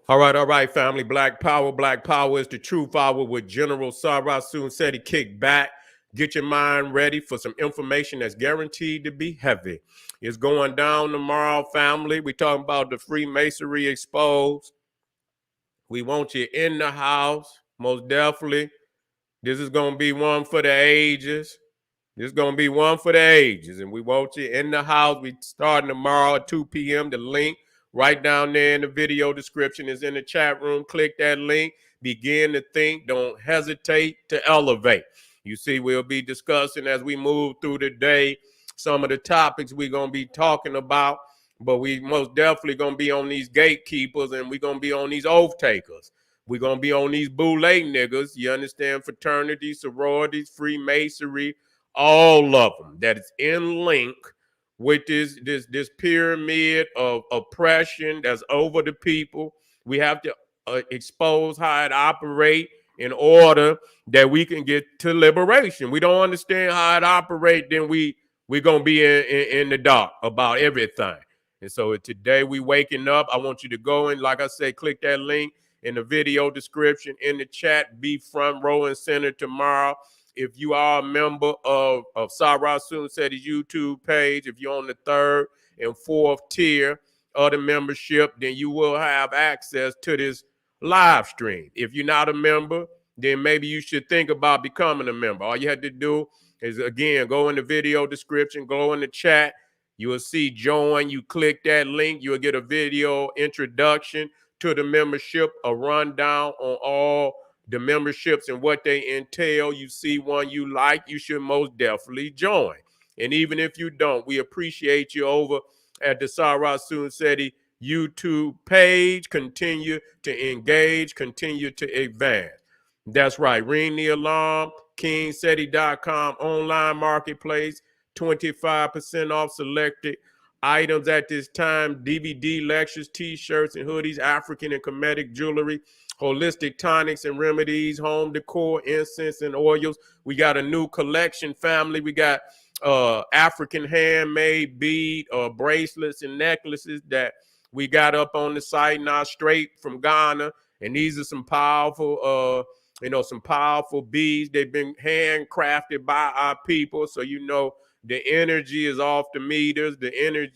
All right, family. Black Power. Black Power is the truth hour with General Sarah Soon said he kicked back. Get your mind ready for some information that's guaranteed to be heavy. It's going down tomorrow, family. We talking about the Freemasonry exposed. We want you in the house, most definitely. This is going to be one for the ages. This is going to be one for the ages. And we want you in the house. We starting tomorrow at 2 p.m. The link right down there in the video description is in the chat room. Click that link. Begin to think. Don't hesitate to elevate. You see, we'll be discussing as we move through the day some of the topics we're going to be talking about. But we most definitely going to be on these gatekeepers and we're going to be on these oath takers. We're going to be on these boule niggas. You understand? Fraternities, sororities, Freemasonry, all of them that is in link with this pyramid of oppression that's over the people. We have to expose how it operates in order that we can get to liberation. We don't understand how it operates, then we're gonna be in the dark about everything. And so today we waking up. I want you to go and, like I say, click that link in the video description, in the chat, be front row and center tomorrow. If you are a member of Sarah Soon Setty's YouTube page, if you're on the third and fourth tier of the membership, then you will have access to this live stream. If you're not a member, then maybe you should think about becoming a member. All you have to do is, again, go in the video description, go in the chat. You will see join. You click that link. You'll get a video introduction to the membership, a rundown on all the memberships and what they entail. You see one you like, you should most definitely join. And even if you don't, we appreciate you over at the Sarah Soon Setty YouTube page. Continue to engage, continue to advance. That's right. Ring the alarm. KingSetty.com online marketplace. 25% off selected items at this time. DVD lectures, t-shirts, and hoodies, African and Kemetic jewelry, holistic tonics and remedies, home decor, incense, and oils. We got a new collection, family. We got African handmade bead bracelets and necklaces that we got up on the site now, straight from Ghana. And these are some powerful, some powerful beads. They've been handcrafted by our people. So, the energy is off the meters, the energy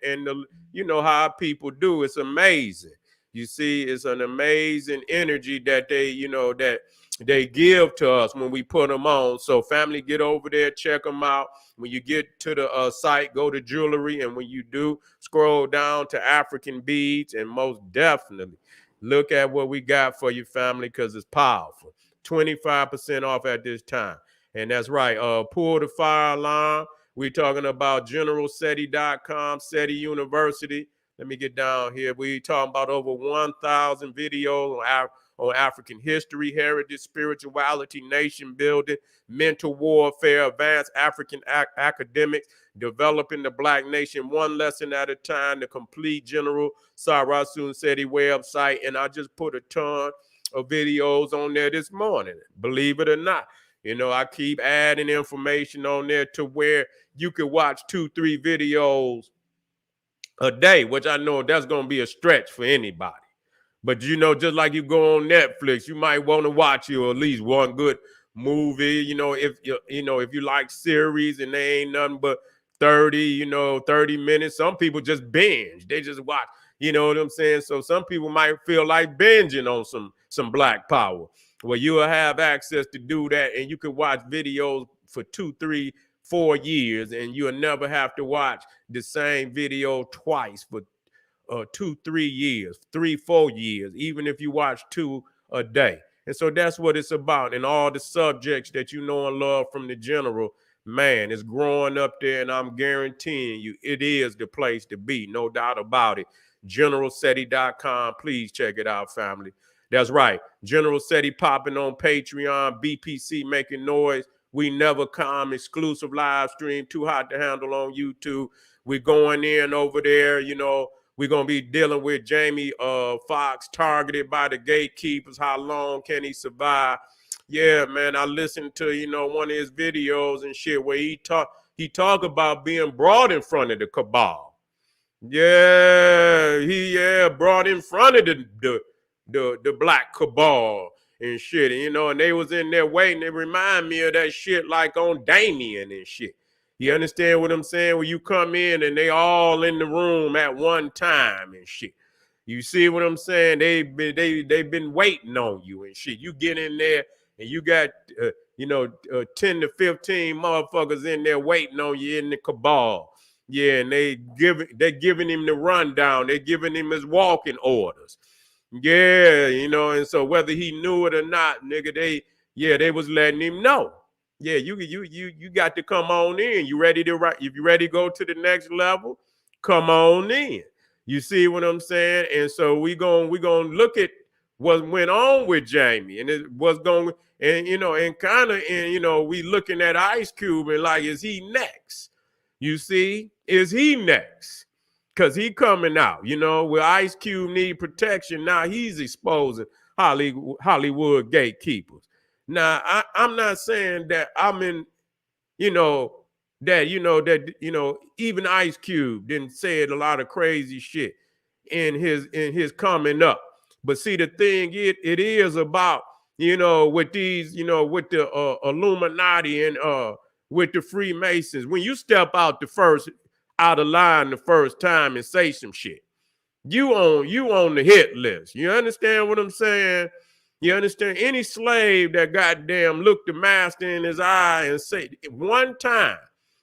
and the, how people do. It's amazing. You see, it's an amazing energy that that they give to us when we put them on. So family, get over there, check them out. When you get to the site, go to jewelry. And when you do, scroll down to African beads, and most definitely look at what we got for you, family, because it's powerful. 25% off at this time. And that's right. Pull the fire alarm. We're talking about GeneralSetty.com, SETI University. Let me get down here. We talking about over 1,000 videos on African history, heritage, spirituality, nation building, mental warfare, advanced African academics, developing the Black nation one lesson at a time, the complete General Sarah Soon Setty website. And I just put a ton of videos on there this morning, believe it or not. I keep adding information on there to where you can watch 2-3 videos a day, which I know that's going to be a stretch for anybody. But, just like you go on Netflix, you might want to watch at least one good movie. If you like series and they ain't nothing but 30 minutes. Some people just binge. They just watch, you know what I'm saying? So some people might feel like binging on some Black Power. Well, you will have access to do that, and you can watch videos for 2, 3, 4 years, and you'll never have to watch the same video twice for 2, 3 years, 3, 4 years, even if you watch 2 a day. And so that's what it's about. And all the subjects that you know and love from the general, man, is growing up there, and I'm guaranteeing you it is the place to be, no doubt about it. GeneralSetty.com. Please check it out, family. That's right. General Setty popping on Patreon, BPC making noise. We never come, exclusive live stream, too hot to handle on YouTube. We're going in over there, we're going to be dealing with Jamie Foxx, targeted by the gatekeepers. How long can he survive? Yeah, man, I listened to, one of his videos and shit where he talk about being brought in front of the cabal. Yeah, there brought in front of the black cabal and shit. And, and they was in there waiting. It remind me of that shit like on Damien and shit. You understand what I'm saying? When you come in and they all in the room at one time and shit. You see what I'm saying? They've been waiting on you and shit. You get in there and you got 10 to 15 motherfuckers in there waiting on you in the cabal. Yeah, and they're giving him the rundown. They're giving him his walking orders. Yeah, and so whether he knew it or not, nigga, they was letting him know. Yeah, you got to come on in. You ready to write? If you ready to go to the next level, come on in. You see what I'm saying? And so we gonna look at what went on with Jamie and it was going and kind of we looking at Ice Cube and like, is he next? You see, is he next? Because he coming out, where Ice Cube need protection. Now he's exposing Hollywood gatekeepers. Now, I'm not saying that I'm in, even Ice Cube didn't say a lot of crazy shit in his coming up. But see, the thing it is about, with these, with the Illuminati and with the Freemasons, when you step out of line the first time and say some shit, you on the hit list. You understand what I'm saying? You understand? Any slave that goddamn looked the master in his eye and say one time,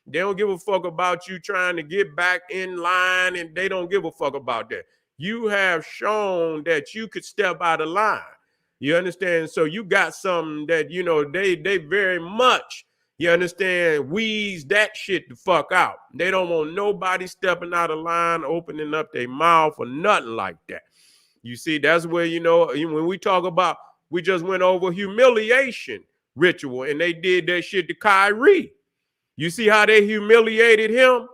they don't give a fuck about you trying to get back in line, and they don't give a fuck about that. You have shown that you could step out of line. You understand? So you got something that, they very much, you understand, wheeze that shit the fuck out. They don't want nobody stepping out of line, opening up their mouth or nothing like that. You see, that's where, when we talk about, we just went over humiliation ritual and they did that shit to Kyrie. You see how they humiliated him?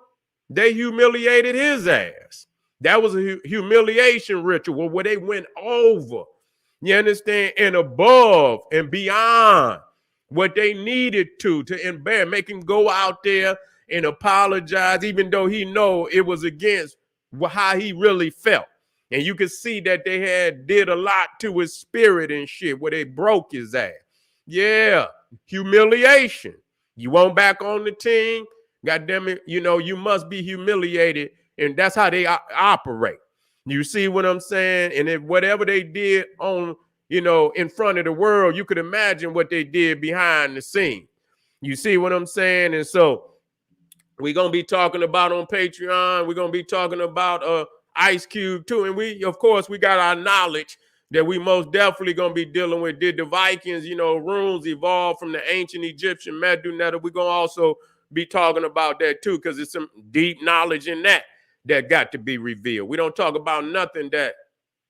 They humiliated his ass. That was a humiliation ritual where they went over, you understand, and above and beyond what they needed to embarrass, make him go out there and apologize, even though he know it was against how he really felt. And you could see that they did a lot to his spirit and shit where they broke his ass. Yeah, humiliation. You want back on the team? God damn it, you must be humiliated. And that's how they operate. You see what I'm saying? And if whatever they did on, in front of the world, you could imagine what they did behind the scene. You see what I'm saying? And so we're going to be talking about on Patreon. We're going to be talking about Ice Cube too. And we got our knowledge that we most definitely going to be dealing with. Did the Vikings, runes evolve from the ancient Egyptian Medunetta? We're going to also be talking about that too, because it's some deep knowledge in that got to be revealed. We don't talk about nothing that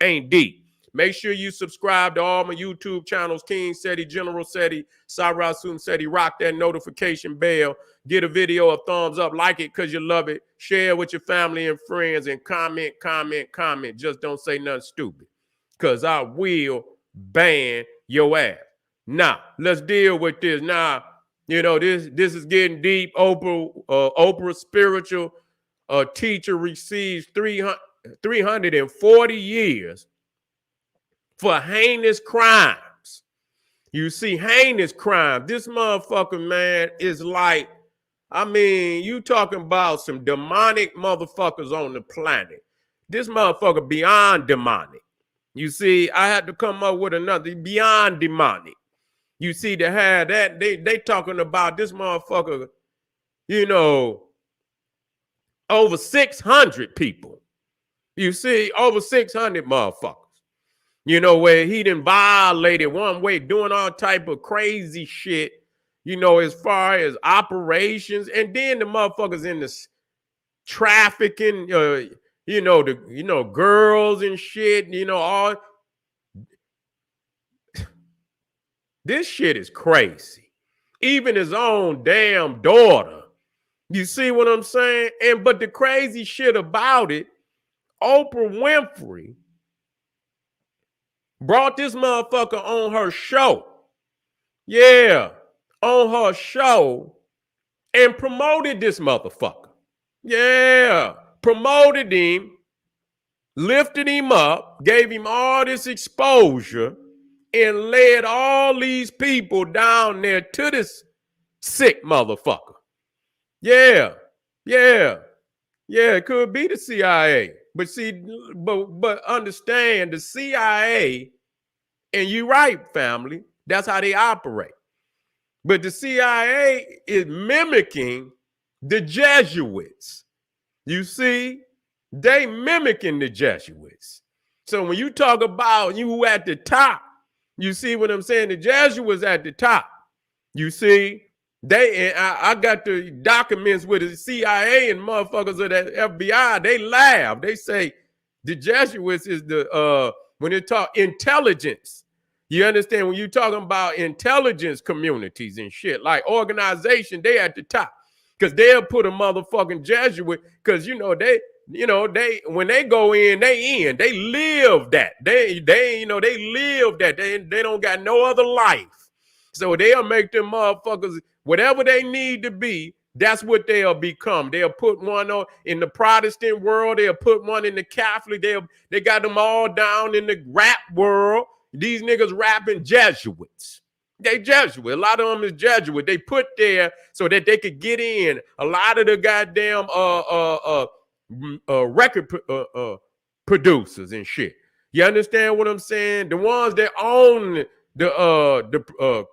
ain't deep. Make sure you subscribe to all my YouTube channels, King Seti, General Seti, Sarasun Seti. Rock that notification bell. Get a video a thumbs up. Like it because you love it. Share it with your family and friends and comment. Just don't say nothing stupid because I will ban your ass. Now, let's deal with this. Now, this is getting deep. Oprah spiritual teacher receives 340 years for heinous crimes. You see, heinous crime. This motherfucker, man, is like, you talking about some demonic motherfuckers on the planet. This motherfucker beyond demonic. You see, I had to come up with another beyond demonic. You see, to have that, they talking about this motherfucker, over 600 people. You see, over 600 motherfuckers. Where he done violated one way, doing all type of crazy shit, as far as operations. And then the motherfuckers in this trafficking, girls and shit, all. This shit is crazy. Even his own damn daughter. You see what I'm saying? But the crazy shit about it, Oprah Winfrey brought this motherfucker on her show. Yeah, on her show and promoted this motherfucker. Yeah, promoted him lifted him up, gave him all this exposure, and led all these people down there to this sick motherfucker. Yeah, yeah, yeah, it could be the CIA. But see, but understand the CIA, and you right, family, that's how they operate. But the CIA is mimicking the Jesuits. You see, they mimicking the Jesuits. So when you talk about you at the top, you see what I'm saying? The Jesuits at the top. You see, I got the documents with the CIA and motherfuckers of the FBI. They laugh. They say the Jesuits is when they talk intelligence. You understand? When you talking about intelligence communities and shit, like organization, they at the top. Because they'll put a motherfucking Jesuit, because they when they go in, they in. They live that. They live that. They don't got no other life. So they'll make them motherfuckers whatever they need to be. That's what they'll become. They'll put one on in the Protestant world. They'll put one in the Catholic. They got them all down in the rap world. These niggas rapping Jesuits. They Jesuit. A lot of them is Jesuit. They put there so that they could get in. A lot of the goddamn record producers and shit. You understand what I'm saying? The ones that own the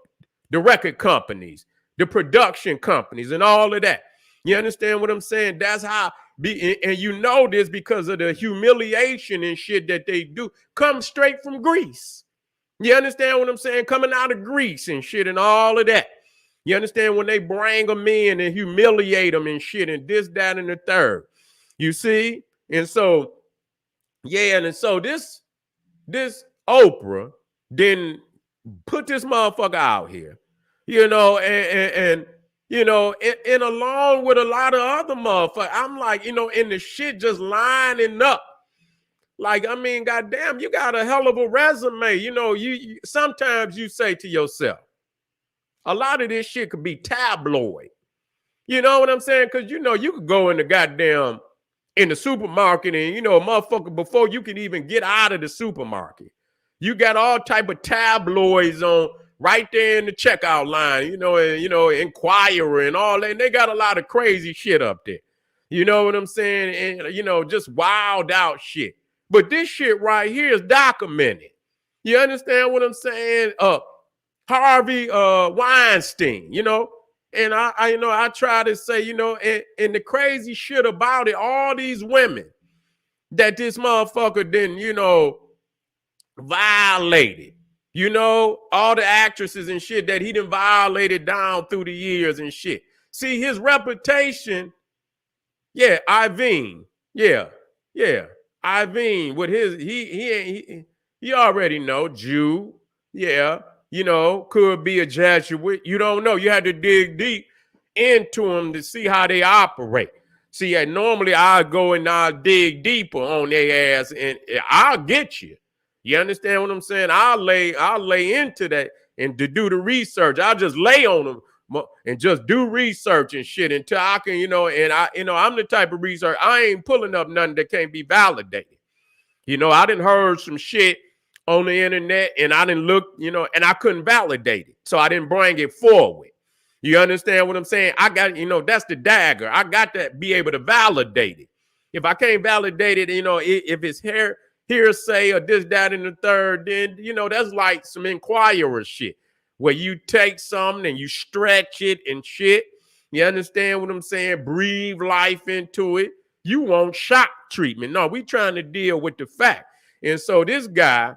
record companies, the production companies, and all of that. You understand what I'm saying? That's how and you know this because of the humiliation and shit that they do. Come straight from Greece. You understand what I'm saying? Coming out of Greece and shit and all of that. You understand when they bring them in and humiliate them and shit and this, that, and the third. You see? And so, yeah, and so this Oprah didn't put this motherfucker out here, and along with a lot of other motherfuckers, I'm like, and the shit just lining up. Like, I mean, goddamn, you got a hell of a resume. You sometimes you say to yourself, a lot of this shit could be tabloid. You know what I'm saying? Because, you could go in the supermarket and, motherfucker, before you can even get out of the supermarket, you got all type of tabloids on right there in the checkout line, Inquirer and all that. And they got a lot of crazy shit up there. You know what I'm saying? And, just wild out shit. But this shit right here is documented. You understand what I'm saying? Harvey Weinstein, and I try to say, and the crazy shit about it, all these women that this motherfucker didn't, violated, all the actresses and shit that he done violated down through the years and shit. See, his reputation, yeah, Iveen, yeah, Iveen with his, he already know, Jew, yeah, could be a Jesuit. You don't know. You had to dig deep into them to see how they operate. See, normally I'll go and I'll dig deeper on their ass and I'll get you. You understand what I'm saying? I'll lay into that and to do the research. I'll just lay on them and just do research and shit until I can, I'm the type of research. I ain't pulling up nothing that can't be validated. I done heard some shit on the internet and I didn't look, and I couldn't validate it. So I didn't bring it forward. You understand what I'm saying? I got, that's the dagger. I got to be able to validate it. If I can't validate it, if it's hearsay or this, that, and the third, then, that's like some Inquirer shit where you take something and you stretch it and shit. You understand what I'm saying? Breathe life into it. You want shock treatment. No, we trying to deal with the fact. And so this guy,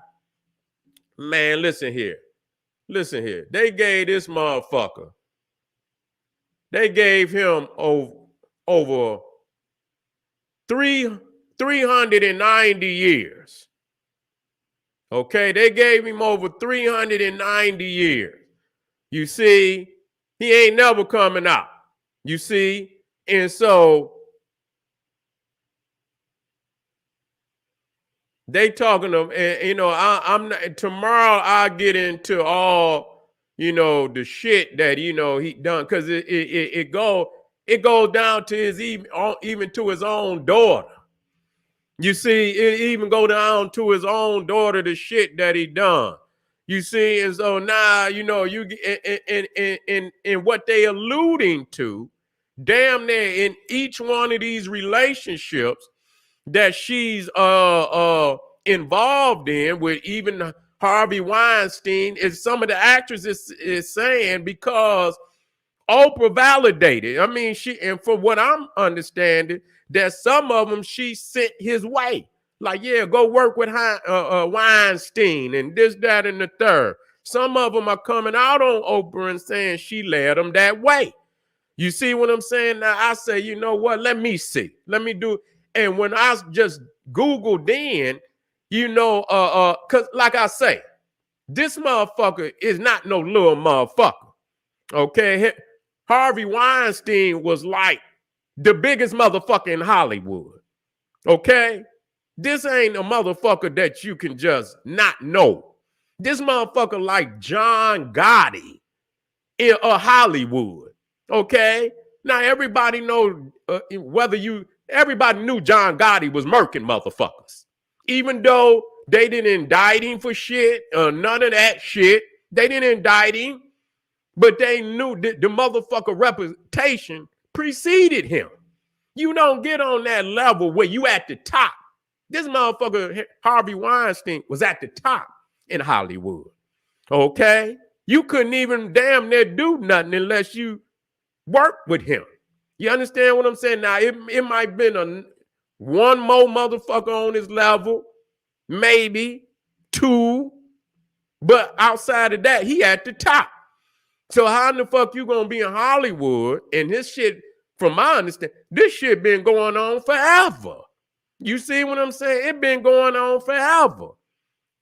man, listen here. They gave this motherfucker, they gave him over 390 years. Okay, they gave him over 390 years. You see, he ain't never coming out. You see, and so they talking of, and I'm not, tomorrow I'll get into all, the shit that, he done, because it goes down to his even to his own daughter. You see, it even go down to his own daughter, the shit that he done. You see, and so now, you know, you in what they alluding to, damn near in each one of these relationships that she's involved in with even Harvey Weinstein, is some of the actresses is saying because Oprah validated. I mean, and from what I'm understanding, that some of them she sent his way. Like, yeah, go work with Weinstein and this, that, and the third. Some of them are coming out on Oprah and saying she led them that way. You see what I'm saying? Now I say, you know what? Let me see. Let me do. And when I just Googled in, you know, cause like I say, this motherfucker is not no little motherfucker. Okay. Harvey Weinstein was like the biggest motherfucker in Hollywood. Okay. This ain't a motherfucker that you can just not know. This motherfucker like John Gotti in Hollywood. Okay. Now everybody know everybody knew John Gotti was murking motherfuckers. Even though they didn't indict him for shit, none of that shit. They didn't indict him, but they knew that the motherfucker reputation preceded him. You don't get on that level where you at the top. This motherfucker, Harvey Weinstein, was at the top in Hollywood. Okay? You couldn't even damn near do nothing unless you worked with him. You understand what I'm saying? Now, it might have been one more motherfucker on his level, maybe two, but outside of that, he at the top. So how in the fuck you gonna be in Hollywood and this shit, from my understanding, this shit been going on forever. You see what I'm saying? It been going on forever.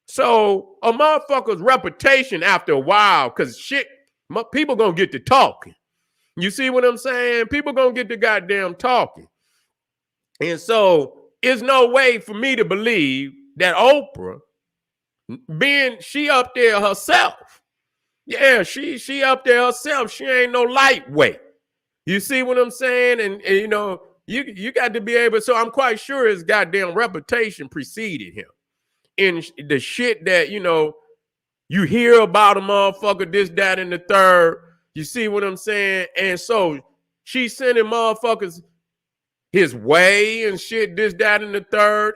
So a motherfucker's reputation after a while, because shit, people gonna get to talking. You see what I'm saying? People gonna get to goddamn talking. And so it's no way for me to believe that Oprah, she up there herself. Yeah, she up there herself. She ain't no lightweight. You see what I'm saying? And you know, you got to be able, so I'm quite sure his goddamn reputation preceded him. In the shit that, you know, you hear about a motherfucker, this, that, and the third. You see what I'm saying? And so she's sending motherfuckers his way and shit, this, that, and the third.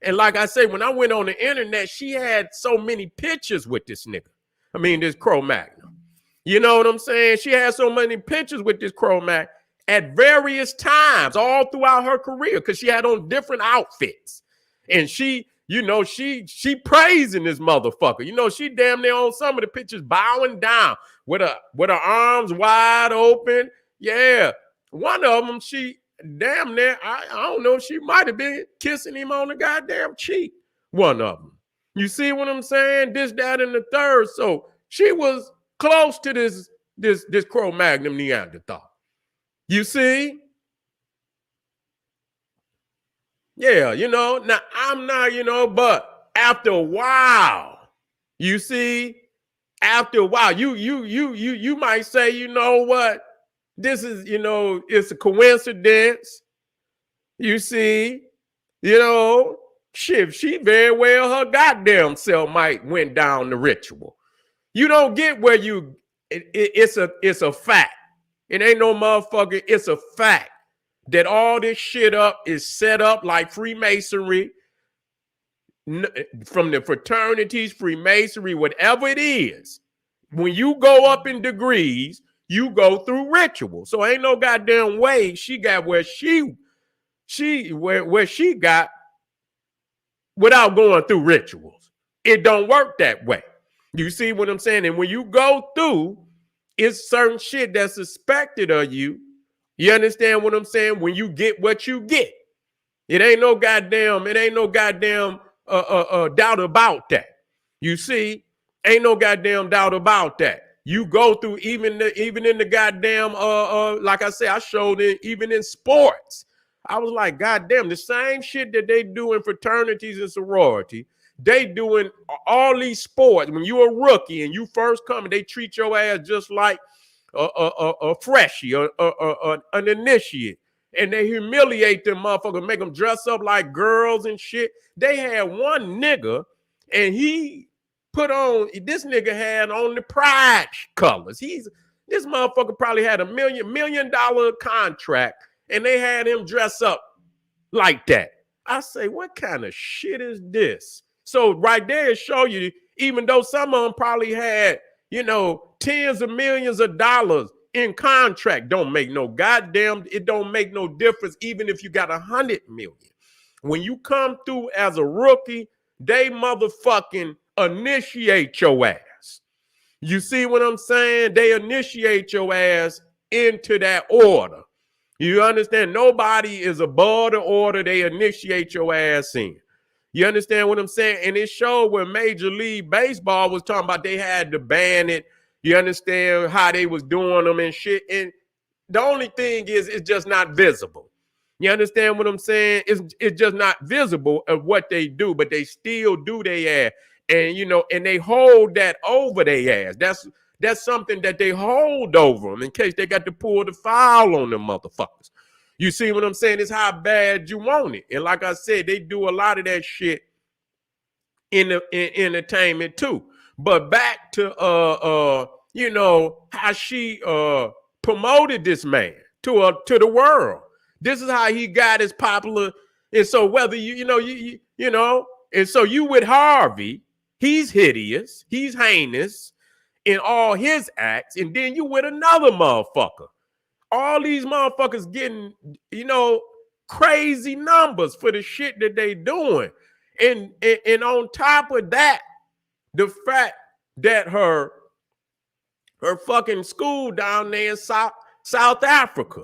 And like I say, when I went on the internet, she had so many pictures with this nigga. I mean, this Cro-Magnon. You know what I'm saying? She had so many pictures with this Cro-Mag at various times all throughout her career because she had on different outfits. And she, you know, she praising this motherfucker. You know, she damn near on some of the pictures bowing down with her arms wide open. Yeah. One of them, she damn near, I don't know, she might have been kissing him on the goddamn cheek. One of them. You see what I'm saying? This, that, and the third. So she was close to this Cro-Magnon Neanderthal. You see? Yeah, you know, now I'm not, you know, but after a while, you see, after a while, you might say, you know what? This is, you know, it's a coincidence. You see, you know, shit, she very well her goddamn self might went down the ritual. You don't get where it's a fact. It ain't no motherfucker, it's a fact that all this shit up is set up like Freemasonry, from the fraternities, Freemasonry, whatever it is. When you go up in degrees, you go through ritual. So ain't no goddamn way she got where she got without going through rituals. It don't work that way. You see what I'm saying? And when you go through, it's certain shit that's suspected of you. You understand what I'm saying? When you get what you get, it ain't no goddamn doubt about that. You see, ain't no goddamn doubt about that. You go through even in the goddamn like I say, I showed it even in sports. I was like, goddamn, the same shit that they do in fraternities and sorority, they doing all these sports. When you're a rookie and you first come, and they treat your ass just like a freshie or an initiate. and they humiliate them motherfuckers, make them dress up like girls and shit. They had one nigga, and this nigga had on the pride colors. This motherfucker probably had $1 million contract, and they had him dress up like that. I say, what kind of shit is this? So right there, it show you, even though some of them probably had, tens of millions of dollars in contract, it don't make no difference, even if you got 100 million. When you come through as a rookie, they motherfucking initiate your ass. You see what I'm saying? They initiate your ass into that order. You understand? Nobody is above the order. They initiate your ass in. You understand what I'm saying? And it showed when Major League Baseball was talking about they had to ban it. You understand how they was doing them and shit. And the only thing is, it's just not visible. You understand what I'm saying? It's just not visible of what they do, but they still do their ass. And, and they hold that over their ass. That's something that they hold over them in case they got to pull the foul on them motherfuckers. You see what I'm saying? It's how bad you want it. And like I said, they do a lot of that shit in entertainment too. But back to how she promoted this man to the world. This is how he got as popular. And so whether and so you with Harvey, he's hideous, he's heinous in all his acts, and then you with another motherfucker. All these motherfuckers getting, crazy numbers for the shit that they doing. And on top of that, the fact that her fucking school down there in South Africa,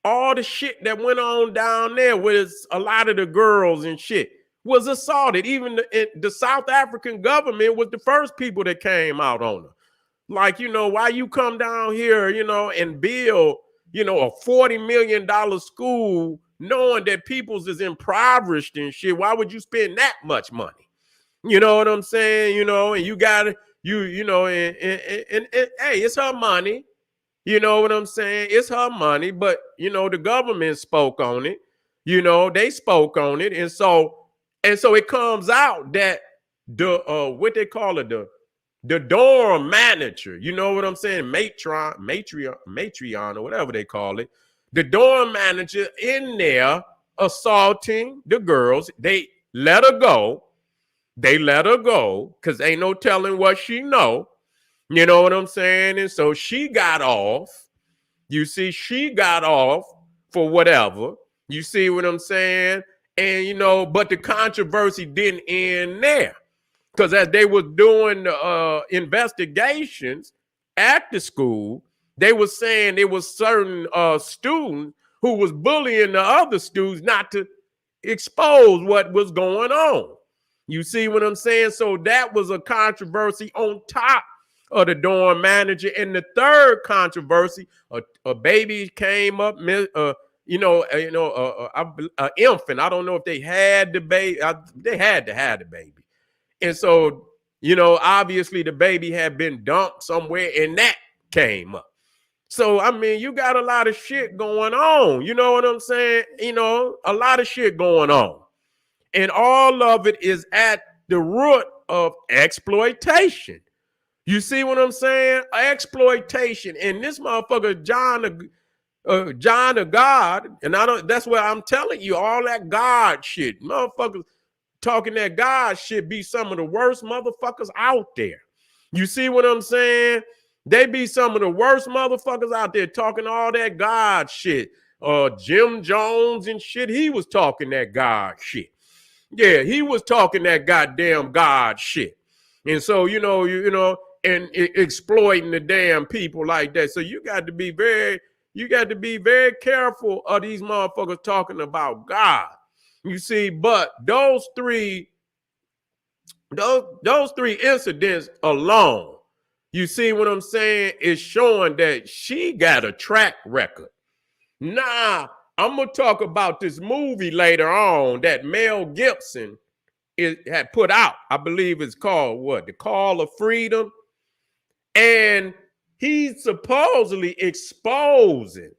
all the shit that went on down there with a lot of the girls and shit was assaulted. Even the South African government was the first people that came out on her. Like, why you come down here, and build, a $40 million school knowing that people's is impoverished and shit? Why would you spend that much money? You know what I'm saying? And you got to, and hey, it's her money. You know what I'm saying? It's her money, but, the government spoke on it. They spoke on it. And so it comes out that what they call it, the dorm manager, you know what I'm saying? Matreon, or whatever they call it. The dorm manager in there assaulting the girls. They let her go. Because ain't no telling what she know. You know what I'm saying? And so she got off. You see, she got off for whatever. You see what I'm saying? And, but the controversy didn't end there. Because as they was doing the investigations at the school, they were saying there was certain students who was bullying the other students not to expose what was going on. You see what I'm saying? So that was a controversy on top of the dorm manager. And the third controversy, a baby came up, an infant. I don't know if they had the baby. They had to have the baby. And so, obviously the baby had been dumped somewhere and that came up. So, I mean, you got a lot of shit going on. You know what I'm saying? A lot of shit going on. And all of it is at the root of exploitation. You see what I'm saying? Exploitation. And this motherfucker, John of God, and that's where I'm telling you, all that God shit. Motherfuckers talking that God shit be some of the worst motherfuckers out there. You see what I'm saying? They be some of the worst motherfuckers out there talking all that God shit. Jim Jones and shit, he was talking that God shit. Yeah, he was talking that goddamn God shit. And so, and exploiting the damn people like that. So you got to be very careful of these motherfuckers talking about God. You see, but those three incidents alone, you see what I'm saying, is showing that she got a track record. Now, I'm going to talk about this movie later on that Mel Gibson had put out. I believe it's called what? The Call of Freedom. And he's supposedly exposing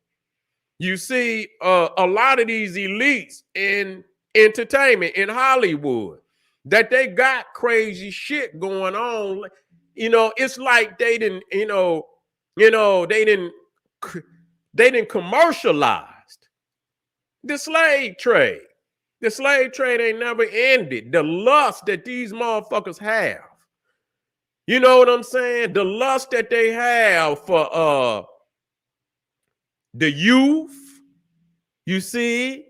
You see, a lot of these elites in entertainment in Hollywood, that they got crazy shit going on. It's like they didn't, they didn't commercialized the slave trade. The slave trade ain't never ended. The lust that these motherfuckers have. You know what I'm saying? The lust that they have for the youth, you see,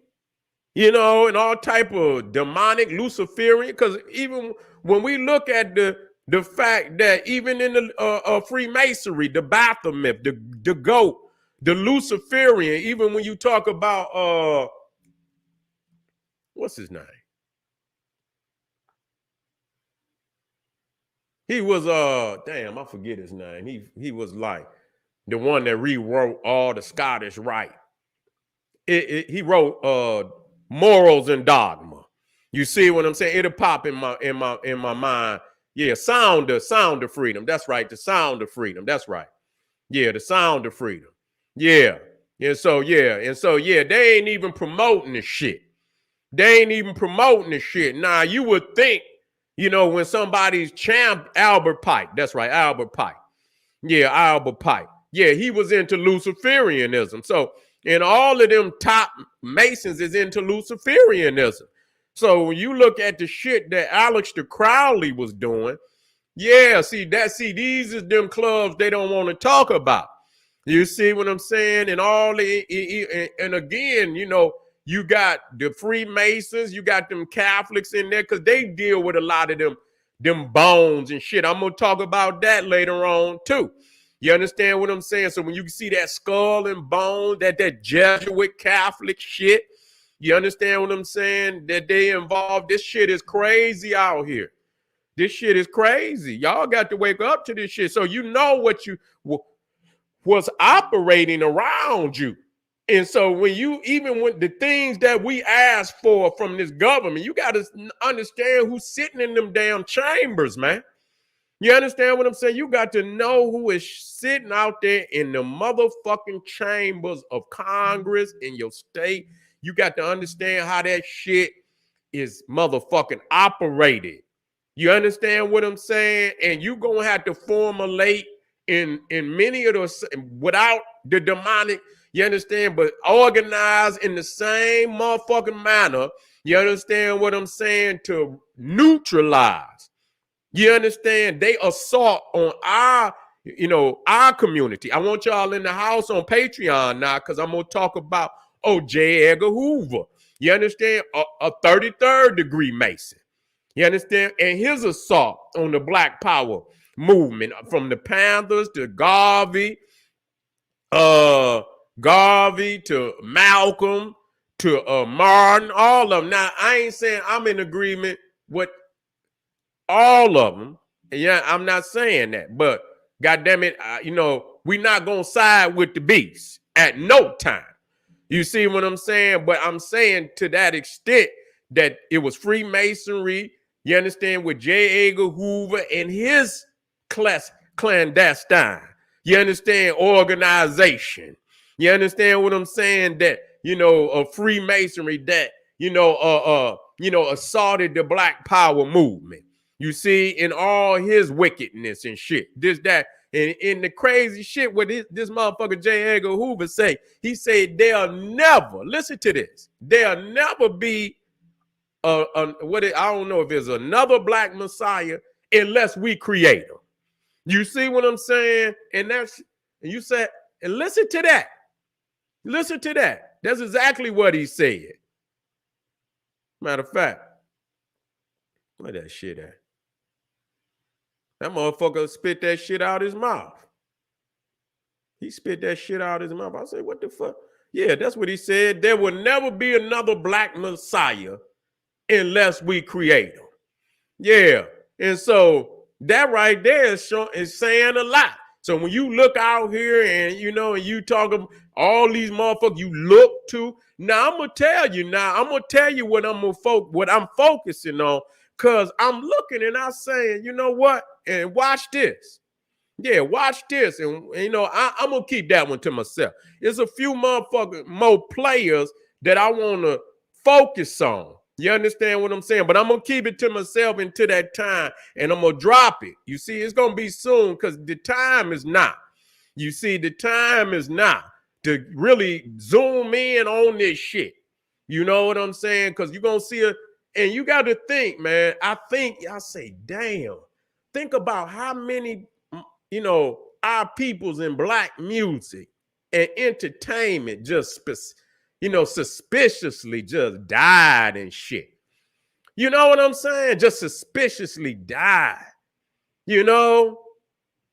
and all type of demonic Luciferian. Because even when we look at the fact that even in the Freemasonry, the Baphomet, the goat, the Luciferian, even when you talk about what's his name? He was damn, I forget his name. He was like the one that rewrote all the Scottish Rite. He wrote Morals and Dogma. You see what I'm saying? It'll pop in my mind. Yeah, sound of freedom. That's right. The sound of freedom. That's right. Yeah, the sound of freedom. Yeah. And so they ain't even promoting the shit. They ain't even promoting the shit. Now, you would think, when somebody's champ, Albert Pike. That's right, Albert Pike. Yeah, Albert Pike. Yeah, he was into Luciferianism. So, and all of them top Masons is into Luciferianism. So when you look at the shit that Aleister Crowley was doing, yeah, these is them clubs they don't want to talk about. You see what I'm saying? And and again, you got the Freemasons, you got them Catholics in there, because they deal with a lot of them bones and shit. I'm gonna talk about that later on too. You understand what I'm saying? So when you see that skull and bone, that Jesuit Catholic shit, you understand what I'm saying? That they involved. This shit is crazy out here. This shit is crazy. Y'all got to wake up to this shit. So you know what was operating around you. And so even when the things that we ask for from this government, you got to understand who's sitting in them damn chambers, man. You understand what I'm saying? You got to know who is sitting out there in the motherfucking chambers of Congress in your state. You got to understand how that shit is motherfucking operated. You understand what I'm saying? And you gonna have to formulate in many of those without the demonic, you understand, but organized in the same motherfucking manner. You understand what I'm saying? To neutralize. You understand? They assault on our community. I want y'all in the house on Patreon now, because I'm gonna talk about J. Edgar Hoover. You understand? A 33rd degree Mason. You understand? And his assault on the Black Power movement, from the Panthers to Garvey to Malcolm to Martin, all of them. Now, I ain't saying I'm in agreement with all of them. Yeah, I'm not saying that, but goddamn it, we're not gonna side with the beast at no time. You see what I'm saying? But I'm saying to that extent that it was Freemasonry. You understand, with J. Edgar Hoover and his clandestine. You understand, organization. You understand what I'm saying? That a Freemasonry that assaulted the Black Power movement. You see, in all his wickedness and shit, this, that, and in the crazy shit what this motherfucker J. Edgar Hoover say. He said there'll never, listen to this, there'll never be I don't know if there's another Black Messiah unless we create him. You see what I'm saying? And you said, and listen to that. Listen to that. That's exactly what he said. Matter of fact, where that shit at? That motherfucker spit that shit out his mouth. He spit that shit out his mouth. I said, what the fuck? Yeah, that's what he said. There will never be another Black Messiah unless we create them. Yeah. And so that right there is saying a lot. So when you look out here and you talking all these motherfuckers you look to, now I'm gonna tell you what I'm focusing on, because I'm looking and I'm saying, you know what? And watch this. Yeah, watch this. And you know, I'm gonna keep that one to myself. There's a few motherfucking more players that I want to focus on. You understand what I'm saying? But I'm gonna keep it to myself until that time, and I'm gonna drop it. You see, it's gonna be soon because the time is not. You see, the time is not to really zoom in on this shit. You know what I'm saying? Because you're gonna see it, and you got to think, man. I say, damn. Think about how many, you know, our peoples in black music and entertainment just, you know, suspiciously just died and shit. You know what I'm saying? Just suspiciously died. You know?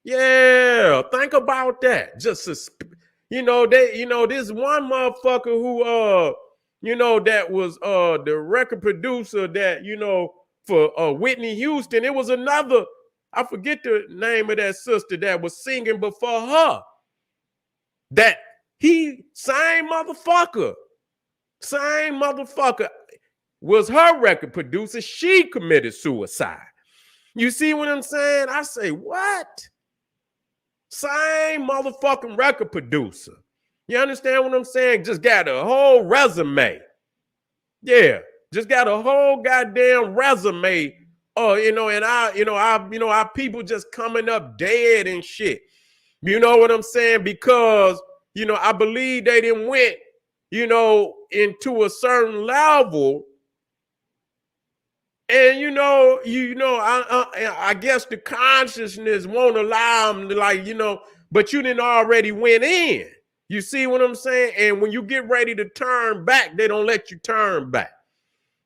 Yeah, think about that. Just you know, this one motherfucker who you know, that was the record producer that, you know, for Whitney Houston. It was another, I forget the name of that sister that was singing before her. That same motherfucker was her record producer. She committed suicide. You see what I'm saying? I say, what? Same motherfucking record producer. You understand what I'm saying? Just got a whole resume. Yeah, just got a whole goddamn resume. You know, and our people just coming up dead and shit. You know what I'm saying? Because, you know, I believe they didn't went, you know, into a certain level. And I guess the consciousness won't allow them to, like, you know, but you didn't already went in. You see what I'm saying? And when you get ready to turn back, they don't let you turn back.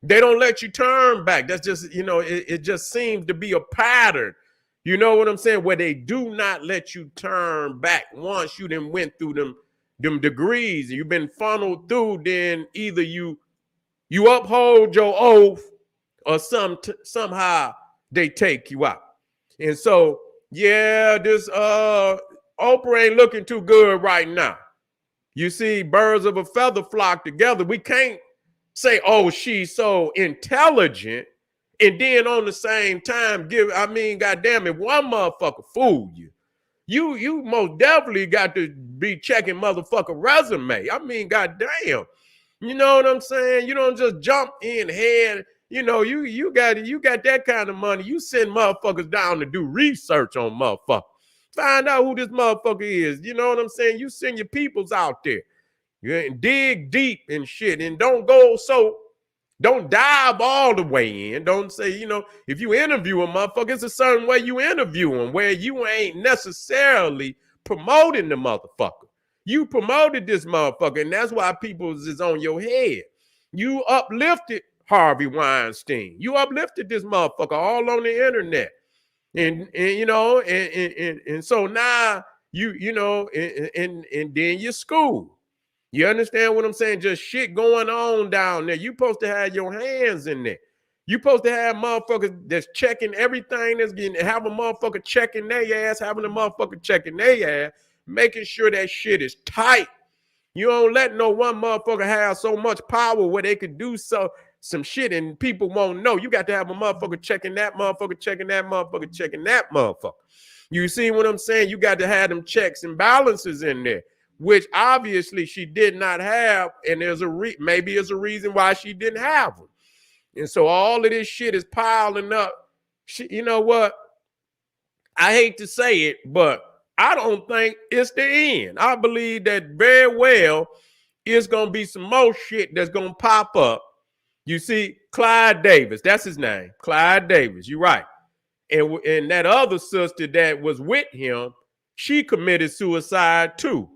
They don't let you turn back. That's just, you know, it just seems to be a pattern. You know what I'm saying? Where they do not let you turn back once you then went through them degrees. You've been funneled through, then either you uphold your oath or somehow they take you out. And so, yeah, this Oprah ain't looking too good right now. You see, birds of a feather flock together. We can't say, oh, she's so intelligent, and then on the same time goddamn it, one motherfucker fool you. You most definitely got to be checking motherfucker resume. I mean, goddamn. You know what I'm saying? You don't just jump in head. You know, you got that kind of money. You send motherfuckers down to do research on motherfuckers. Find out who this motherfucker is. You know what I'm saying? You send your peoples out there. Yeah, and dig deep and shit. And don't dive all the way in. Don't say, you know, if you interview a motherfucker, it's a certain way you interview him, where you ain't necessarily promoting the motherfucker. You promoted this motherfucker, and that's why people is on your head. You uplifted Harvey Weinstein. You uplifted this motherfucker all on the internet. And you know, and so now you know, and then your school. You understand what I'm saying? Just shit going on down there. You supposed to have your hands in there. You supposed to have motherfuckers that's checking everything that's getting, have a motherfucker checking their ass, having a motherfucker checking their ass, making sure that shit is tight. You don't let no one motherfucker have so much power where they could do some shit and people won't know. You got to have a motherfucker checking that motherfucker, checking that motherfucker, checking that motherfucker. You see what I'm saying? You got to have them checks and balances in there, which obviously she did not have, and there's maybe there's a reason why she didn't have them. And so all of this shit is piling up. You know what? I hate to say it, but I don't think it's the end. I believe that very well it's going to be some more shit that's going to pop up. You see, Clyde Davis, that's his name, Clyde Davis, you're right. And that other sister that was with him, she committed suicide too.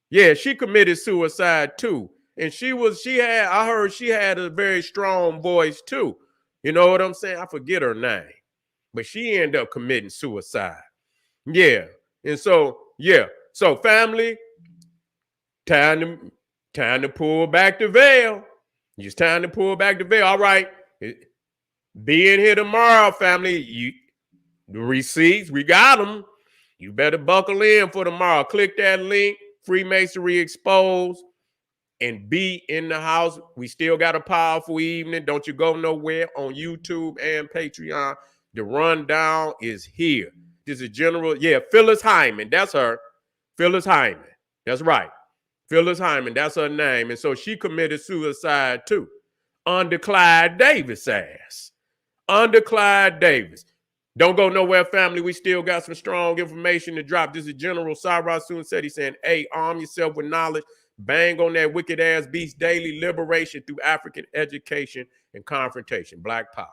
Yeah, she committed suicide too. And I heard she had a very strong voice too. You know what I'm saying? I forget her name, but she ended up committing suicide. Yeah. And so, yeah. So family, time to pull back the veil. It's time to pull back the veil. All right. Be in here tomorrow, family. The receipts, we got them. You better buckle in for tomorrow. Click that link, Freemasonry Exposed, and be in the house. We still got a powerful evening. Don't you go nowhere on YouTube and Patreon. The rundown is here. This is General, yeah, Phyllis Hyman. That's her. Phyllis Hyman. That's right. Phyllis Hyman. That's her name. And so she committed suicide too. Under Clyde Davis' ass. Under Clyde Davis. Don't go nowhere, family. We still got some strong information to drop. This is General Cyrus Soon said, he's saying, hey, arm yourself with knowledge. Bang on that wicked ass beast daily. Liberation through African education and confrontation. Black power.